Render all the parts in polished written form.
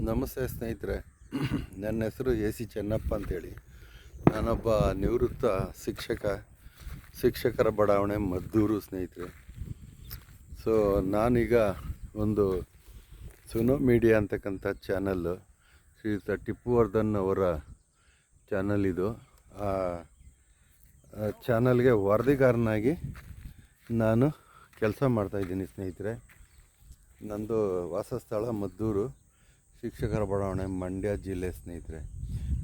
ನಮಸ್ತೆ ಸ್ನೇಹಿತರೆ. ನನ್ನ ಹೆಸರು ಎ ಸಿ ಚೆನ್ನಪ್ಪ ಅಂತೇಳಿ. ನಾನೊಬ್ಬ ನಿವೃತ್ತ ಶಿಕ್ಷಕರ ಬಡಾವಣೆ ಮದ್ದೂರು ಸ್ನೇಹಿತರೆ. ಸೊ ನಾನೀಗ ಒಂದು ಸುನೋ ಮೀಡಿಯಾ ಅಂತಕ್ಕಂಥ ಚಾನಲ್ಲು, ಶ್ರೀಯುತ ಟಿಪ್ಪುವರ್ಧನ್ ಅವರ ಚಾನಲ್ ಇದು. ಆ ಚಾನಲ್ಗೆ ವರದಿಗಾರನಾಗಿ ನಾನು ಕೆಲಸ ಮಾಡ್ತಾಯಿದ್ದೀನಿ ಸ್ನೇಹಿತರೆ. ನಂದು ವಾಸಸ್ಥಳ ಮದ್ದೂರು, ಶಿಕ್ಷಕರ ಬಡಾವಣೆ, ಮಂಡ್ಯ ಜಿಲ್ಲೆ ಸ್ನೇಹಿತರೆ.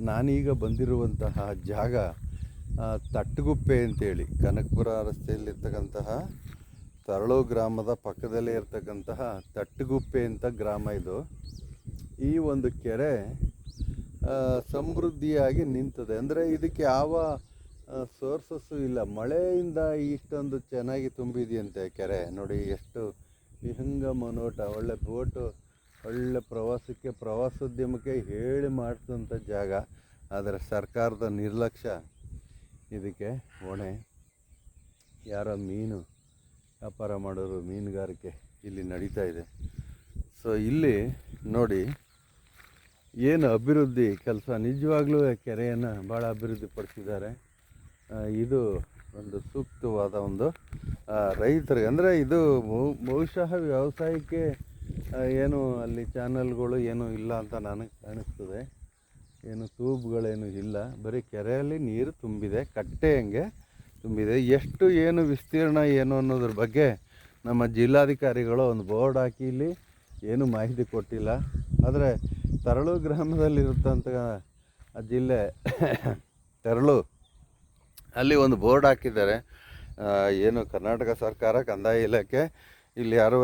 ನಾನೀಗ ಬಂದಿರುವಂತಹ ಜಾಗ ತಟ್ಟಗುಪ್ಪೆ ಅಂತೇಳಿ, ಕನಕಪುರ ರಸ್ತೆಯಲ್ಲಿರ್ತಕ್ಕಂತಹ ತರಳು ಗ್ರಾಮದ ಪಕ್ಕದಲ್ಲೇ ಇರ್ತಕ್ಕಂತಹ ತಟ್ಟಗುಪ್ಪೆ ಅಂತ ಗ್ರಾಮ ಇದು. ಈ ಒಂದು ಕೆರೆ ಸಮೃದ್ಧಿಯಾಗಿ ನಿಂತಿದೆ. ಅಂದರೆ ಇದಕ್ಕೆ ಯಾವ ಸೋರ್ಸಸ್ಸು ಇಲ್ಲ. ಮಳೆಯಿಂದ ಇಷ್ಟೊಂದು ಚೆನ್ನಾಗಿ ತುಂಬಿದೆಯಂತೆ ಕೆರೆ. ನೋಡಿ ಎಷ್ಟು ವಿಹಂಗಮ ನೋಟ. ಒಳ್ಳೆ ಬೋಟು, ಒಳ್ಳೆ ಪ್ರವಾಸೋದ್ಯಮಕ್ಕೆ ಹೇಳಿ ಮಾಡಿಸಿದಂಥ ಜಾಗ. ಆದರೆ ಸರ್ಕಾರದ ನಿರ್ಲಕ್ಷ್ಯ ಇದಕ್ಕೆ ಹೊಣೆ. ಯಾರೋ ಮೀನು ವ್ಯಾಪಾರ ಮಾಡೋರು, ಮೀನುಗಾರಿಕೆ ಇಲ್ಲಿ ನಡೀತಾ ಇದೆ. ಸೊ ಇಲ್ಲಿ ನೋಡಿ ಏನು ಅಭಿವೃದ್ಧಿ ಕೆಲಸ. ನಿಜವಾಗ್ಲೂ ಕೆರೆಯನ್ನು ಭಾಳ ಅಭಿವೃದ್ಧಿ ಪಡಿಸಿದ್ದಾರೆ. ಇದು ಒಂದು ಸೂಕ್ತವಾದ ಒಂದು ರೈತರಿಗೆ, ಅಂದರೆ ಇದು ಬಹುಶಃ ವ್ಯವಸಾಯಕ್ಕೆ ಏನು ಅಲ್ಲಿ ಚಾನಲ್ಗಳು ಏನೂ ಇಲ್ಲ ಅಂತ ನನಗೆ ಕಾಣಿಸ್ತದೆ. ಏನು ಟ್ಯೂಬ್ಗಳೇನು ಇಲ್ಲ, ಬರೀ ಕೆರೆಯಲ್ಲಿ ನೀರು ತುಂಬಿದೆ, ಕಟ್ಟೆ ಹಂಗೆ ತುಂಬಿದೆ. ಎಷ್ಟು ಏನು ವಿಸ್ತೀರ್ಣ ಏನು ಅನ್ನೋದ್ರ ಬಗ್ಗೆ ನಮ್ಮ ಜಿಲ್ಲಾಧಿಕಾರಿಗಳು ಒಂದು ಬೋರ್ಡ್ ಹಾಕಿ ಇಲ್ಲಿ ಏನು ಮಾಹಿತಿ ಕೊಟ್ಟಿಲ್ಲ. ಆದರೆ ತರಳು ಗ್ರಾಮದಲ್ಲಿರುತ್ತಂಥ ಜಿಲ್ಲೆ ತರಳು, ಅಲ್ಲಿ ಒಂದು ಬೋರ್ಡ್ ಹಾಕಿದ್ದಾರೆ. ಏನು ಕರ್ನಾಟಕ ಸರ್ಕಾರ ಕಂದಾಯ ಇಲಾಖೆ ಇಲ್ಲಿ ಯಾರೂ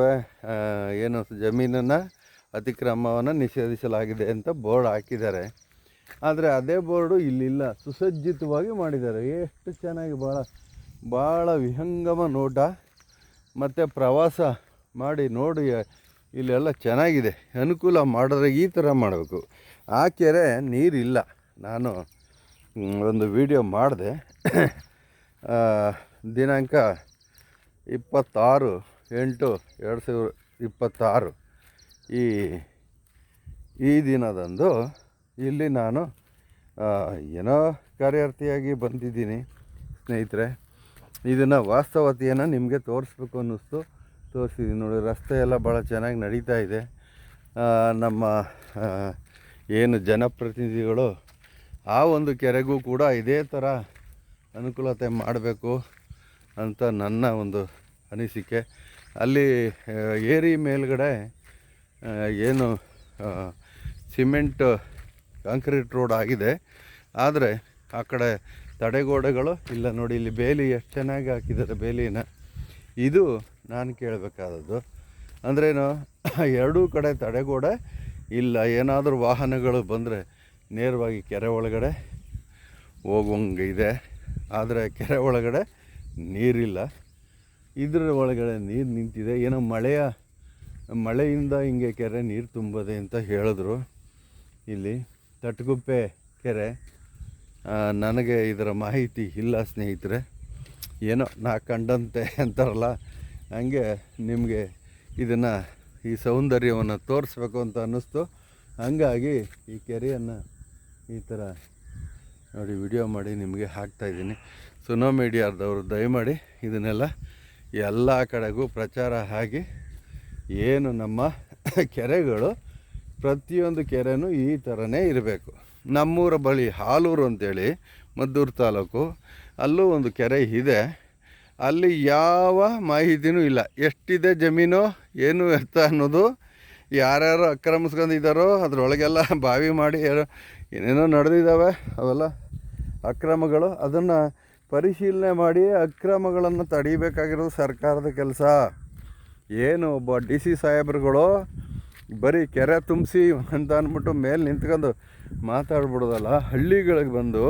ಏನು ಜಮೀನನ್ನು ಅತಿಕ್ರಮವನ್ನು ನಿಷೇಧಿಸಲಾಗಿದೆ ಅಂತ ಬೋರ್ಡ್ ಹಾಕಿದ್ದಾರೆ. ಆದರೆ ಅದೇ ಬೋರ್ಡು ಇಲ್ಲಿಲ್ಲ. ಸುಸಜ್ಜಿತವಾಗಿ ಮಾಡಿದ್ದಾರೆ. ಎಷ್ಟು ಚೆನ್ನಾಗಿ, ಭಾಳ ವಿಹಂಗಮ ನೋಟ. ಮತ್ತು ಪ್ರವಾಸ ಮಾಡಿ ನೋಡಿ ಇಲ್ಲೆಲ್ಲ ಚೆನ್ನಾಗಿದೆ. ಅನುಕೂಲ ಮಾಡಿದ್ರೆ ಈ ಥರ ಮಾಡಬೇಕು. ಆ ಕೆರೆ ನೀರಿಲ್ಲ. ನಾನು ಒಂದು ವಿಡಿಯೋ ಮಾಡಿದೆ. ದಿನಾಂಕ 26/8/2026 ಈ ದಿನದಂದು ಇಲ್ಲಿ ನಾನು ಏನೋ ಕಾರ್ಯಾರ್ಥಿಯಾಗಿ ಬಂದಿದ್ದೀನಿ ಸ್ನೇಹಿತರೆ. ಇದನ್ನು ವಾಸ್ತವತೆಯನ್ನು ನಿಮಗೆ ತೋರಿಸ್ಬೇಕು ಅನ್ನಿಸ್ತು, ತೋರಿಸಿದ್ದೀನಿ. ನೋಡಿ, ರಸ್ತೆ ಎಲ್ಲ ಭಾಳ ಚೆನ್ನಾಗಿ ನಡೀತಾ ಇದೆ. ನಮ್ಮ ಏನು ಜನಪ್ರತಿನಿಧಿಗಳು ಆ ಒಂದು ಕೆರೆಗೂ ಕೂಡ ಇದೇ ಥರ ಅನುಕೂಲತೆ ಮಾಡಬೇಕು ಅಂತ ನನ್ನ ಒಂದು ಅನಿಸಿಕೆ. ಅಲ್ಲಿ ಏರಿ ಮೇಲ್ಗಡೆ ಏನು ಸಿಮೆಂಟ್ ಕಾಂಕ್ರೀಟ್ ರೋಡ್ ಆಗಿದೆ. ಆದರೆ ಆ ಕಡೆ ತಡೆಗೋಡೆಗಳು ಇಲ್ಲ. ನೋಡಿ, ಇಲ್ಲಿ ಬೇಲಿ ಎಷ್ಟು ಚೆನ್ನಾಗಿ ಹಾಕಿದ್ದಾರೆ ಬೇಲಿನ. ಇದು ನಾನು ಕೇಳಬೇಕಾದದ್ದು ಅಂದ್ರೇನು, ಎರಡೂ ಕಡೆ ತಡೆಗೋಡೆ ಇಲ್ಲ. ಏನಾದರೂ ವಾಹನಗಳು ಬಂದರೆ ನೇರವಾಗಿ ಕೆರೆ ಒಳಗಡೆ ಹೋಗುವಂಗೆ ಇದೆ. ಆದರೆ ಕೆರೆ ಒಳಗಡೆ ನೀರಿಲ್ಲ. ಇದರ ಒಳಗಡೆ ನೀರು ನಿಂತಿದೆ. ಏನೋ ಮಳೆಯಿಂದ ಹಿಂಗೆ ಕೆರೆ ನೀರು ತುಂಬದೆ ಅಂತ ಹೇಳಿದ್ರು. ಇಲ್ಲಿ ತಟ್ಟಗುಪ್ಪೆ ಕೆರೆ, ನನಗೆ ಇದರ ಮಾಹಿತಿ ಇಲ್ಲ ಸ್ನೇಹಿತರೆ. ಏನೋ ನಾ ಕಂಡಂತೆ ಅಂತಾರಲ್ಲ, ಹಂಗೆ ನಿಮಗೆ ಇದನ್ನು, ಈ ಸೌಂದರ್ಯವನ್ನು ತೋರಿಸ್ಬೇಕು ಅಂತ ಅನ್ನಿಸ್ತು. ಹಂಗಾಗಿ ಈ ಕೆರೆಯನ್ನು ಈ ಥರ ನೋಡಿ ವಿಡಿಯೋ ಮಾಡಿ ನಿಮಗೆ ಹಾಕ್ತಾಯಿದ್ದೀನಿ. ಸುನೋ ಮೀಡಿಯಾದವರು ದಯಮಾಡಿ ಇದನ್ನೆಲ್ಲ ಎಲ್ಲ ಕಡೆಗೂ ಪ್ರಚಾರ ಆಗಿ, ಏನು ನಮ್ಮ ಕೆರೆಗಳು, ಪ್ರತಿಯೊಂದು ಕೆರೆನೂ ಈ ಥರನೇ ಇರಬೇಕು. ನಮ್ಮೂರ ಬಳಿ ಹಾಲೂರು ಅಂತೇಳಿ ಮದ್ದೂರು ತಾಲೂಕು, ಅಲ್ಲೂ ಒಂದು ಕೆರೆ ಇದೆ. ಅಲ್ಲಿ ಯಾವ ಮಾಹಿತಿನೂ ಇಲ್ಲ. ಎಷ್ಟಿದೆ ಜಮೀನು, ಏನು ಎತ್ತ ಅನ್ನೋದು, ಯಾರ್ಯಾರು ಆಕ್ರಮಿಸ್ಕೊಂಡಿದ್ದಾರೋ ಅದರೊಳಗೆಲ್ಲ ಬಾವಿ ಮಾಡಿ ಏನೇನೋ ನಡೆದಿದ್ದಾವೆ ಅವೆಲ್ಲ ಅಕ್ರಮಗಳು. ಅದನ್ನು ಪರಿಶೀಲನೆ ಮಾಡಿ ಅಕ್ರಮಗಳನ್ನು ತಡಿಬೇಕಾಗಿರೋದು ಸರ್ಕಾರದ ಕೆಲಸ. ಏನು ಒಬ್ಬ DC ಸಾಹೇಬ್ರುಗಳು ಬರೀ ಕೆರೆ ತುಂಬಿಸಿ ಅಂತ ಅಂದ್ಬಿಟ್ಟು ಮೇಲೆ ನಿಂತ್ಕೊಂಡು ಮಾತಾಡ್ಬಿಡೋದಲ್ಲ. ಹಳ್ಳಿಗಳಿಗೆ ಬಂದು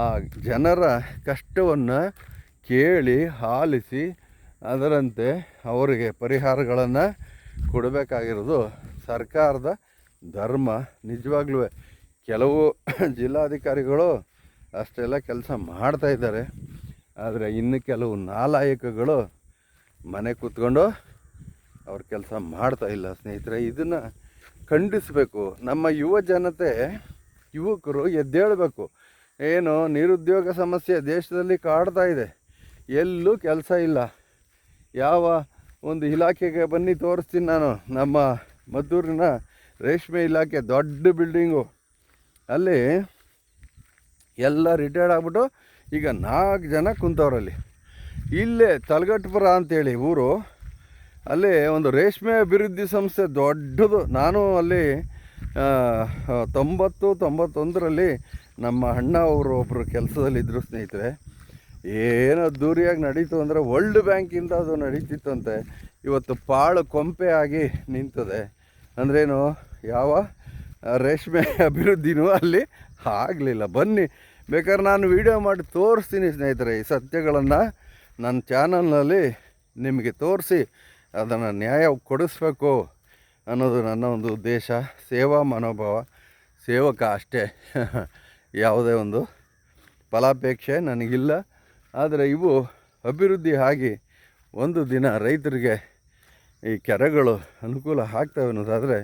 ಆ ಜನರ ಕಷ್ಟವನ್ನು ಕೇಳಿ ಆಲಿಸಿ ಅದರಂತೆ ಅವರಿಗೆ ಪರಿಹಾರಗಳನ್ನು ಕೊಡಬೇಕಾಗಿರೋದು ಸರ್ಕಾರದ ಧರ್ಮ. ನಿಜವಾಗ್ಲೂ ಕೆಲವು ಜಿಲ್ಲಾಧಿಕಾರಿಗಳು ಅಷ್ಟೆಲ್ಲ ಕೆಲಸ ಮಾಡ್ತಾಯಿದ್ದಾರೆ. ಆದರೆ ಇನ್ನು ಕೆಲವು ನಾಲಾಯಕಗಳು ಮನೆ ಕೂತ್ಕೊಂಡು ಅವ್ರ ಕೆಲಸ ಮಾಡ್ತಾಯಿಲ್ಲ ಸ್ನೇಹಿತರೆ. ಇದನ್ನು ಖಂಡಿಸಬೇಕು. ನಮ್ಮ ಯುವ ಜನತೆ, ಯುವಕರು ಎದ್ದೇಳಬೇಕು. ಏನು ನಿರುದ್ಯೋಗ ಸಮಸ್ಯೆ ದೇಶದಲ್ಲಿ ಕಾಡ್ತಾ ಇದೆ, ಎಲ್ಲೂ ಕೆಲಸ ಇಲ್ಲ. ಯಾವ ಒಂದು ಇಲಾಖೆಗೆ ಬನ್ನಿ ತೋರಿಸ್ತೀನಿ ನಾನು. ನಮ್ಮ ಮದ್ದೂರಿನ ರೇಷ್ಮೆ ಇಲಾಖೆ ದೊಡ್ಡ ಬಿಲ್ಡಿಂಗು, ಅಲ್ಲಿ ಎಲ್ಲ ರಿಟೈರ್ಡ್ ಆಗ್ಬಿಟ್ಟು ಈಗ 4 ಜನ ಕುಂತವ್ರಲ್ಲಿ. ಇಲ್ಲೇ ತಲಗಟ್ಟಪುರ ಅಂತೇಳಿ ಊರು, ಅಲ್ಲಿ ಒಂದು ರೇಷ್ಮೆ ಅಭಿವೃದ್ಧಿ ಸಂಸ್ಥೆ ದೊಡ್ಡದು. ನಾನು ಅಲ್ಲಿ 90-91ರಲ್ಲಿ ನಮ್ಮ ಅಣ್ಣ ಅವರು ಒಬ್ಬರು ಕೆಲಸದಲ್ಲಿದ್ದರು ಸ್ನೇಹಿತರೆ. ಏನು ಅದ್ದೂರಿಯಾಗಿ ನಡೀತು ಅಂದರೆ ವರ್ಲ್ಡ್ ಬ್ಯಾಂಕಿಂದ ಅದು ನಡೀತಿತ್ತಂತೆ. ಇವತ್ತು ಪಾಳು ಕೊಂಪೆ ಆಗಿ ನಿಂತದೆ. ಅಂದ್ರೇನು, ಯಾವ ರೇಷ್ಮೆ ಅಭಿವೃದ್ಧಿನೂ ಅಲ್ಲಿ ಆಗಲಿಲ್ಲ. ಬನ್ನಿ, ಬೇಕಾದ್ರೆ ನಾನು ವೀಡಿಯೋ ಮಾಡಿ ತೋರಿಸ್ತೀನಿ ಸ್ನೇಹಿತರೆ. ಈ ಸತ್ಯಗಳನ್ನು ನನ್ನ ಚಾನಲ್ನಲ್ಲಿ ನಿಮಗೆ ತೋರಿಸಿ ಅದನ್ನು ನ್ಯಾಯ ಕೊಡಿಸ್ಬೇಕು ಅನ್ನೋದು ನನ್ನ ಒಂದು ಉದ್ದೇಶ. ಸೇವಾ ಮನೋಭಾವ, ಸೇವಕ ಅಷ್ಟೇ. ಯಾವುದೇ ಒಂದು ಫಲಾಪೇಕ್ಷೆ ನನಗಿಲ್ಲ. ಆದರೆ ಇವು ಅಭಿವೃದ್ಧಿ ಆಗಿ ಒಂದು ದಿನ ರೈತರಿಗೆ ಈ ಕೆರೆಗಳು ಅನುಕೂಲ ಆಗ್ತವೆ ಅನ್ನೋದಾದರೆ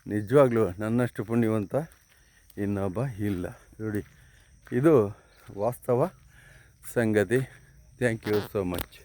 ನಿಜವಾಗ್ಲೂ ನನ್ನಷ್ಟು ಪುಣ್ಯವಂತ ಇನ್ನೊಬ್ಬ ಇಲ್ಲ. ನೋಡಿ, ಇದು ವಾಸ್ತವ ಸಂಗತಿ. Thank you so much.